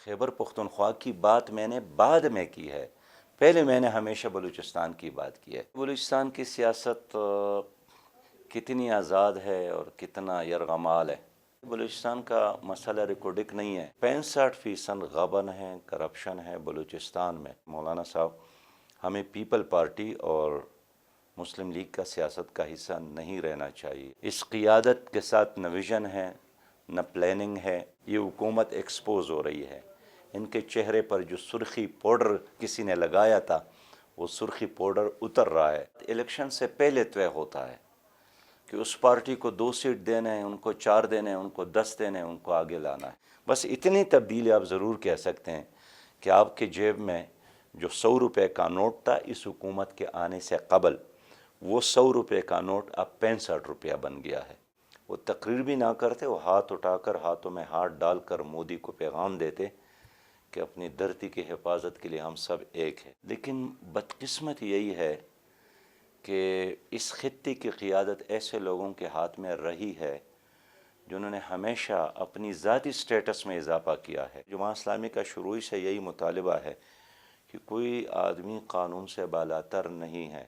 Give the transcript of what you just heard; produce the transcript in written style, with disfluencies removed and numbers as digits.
خیبر پختونخوا کی بات میں نے بعد میں کی ہے، پہلے میں نے ہمیشہ بلوچستان کی بات کی ہے۔ بلوچستان کی سیاست کتنی آزاد ہے اور کتنا یرغمال ہے۔ بلوچستان کا مسئلہ ریکارڈک نہیں ہے، 65% غبن ہے، کرپشن ہے بلوچستان میں۔ مولانا صاحب، ہمیں پیپل پارٹی اور مسلم لیگ کا سیاست کا حصہ نہیں رہنا چاہیے۔ اس قیادت کے ساتھ نہ ویژن ہے نہ پلاننگ ہے، یہ حکومت ایکسپوز ہو رہی ہے۔ ان کے چہرے پر جو سرخی پاؤڈر کسی نے لگایا تھا، وہ سرخی پاؤڈر اتر رہا ہے۔ الیکشن سے پہلے طے ہوتا ہے کہ اس پارٹی کو 2 سیٹ دینے ہیں، ان کو 4 دینے ہیں، ان کو 10 دینے ہیں، ان کو آگے لانا ہے۔ بس اتنی تبدیلی آپ ضرور کہہ سکتے ہیں کہ آپ کے جیب میں جو 100 روپے کا نوٹ تھا اس حکومت کے آنے سے قبل، وہ 100 روپے کا نوٹ اب 65 روپیہ بن گیا ہے۔ وہ تقریر بھی نہ کرتے، وہ ہاتھ اٹھا کر، ہاتھوں میں ہاتھ ڈال کر مودی کو پیغام دیتے کہ اپنی دھرتی کی حفاظت کے لیے ہم سب ایک ہیں۔ لیکن بدقسمت یہی ہے کہ اس خطے کی قیادت ایسے لوگوں کے ہاتھ میں رہی ہے جنہوں نے ہمیشہ اپنی ذاتی سٹیٹس میں اضافہ کیا ہے۔ جماعت اسلامی کا شروع سے یہی مطالبہ ہے کہ کوئی آدمی قانون سے بالاتر نہیں ہے۔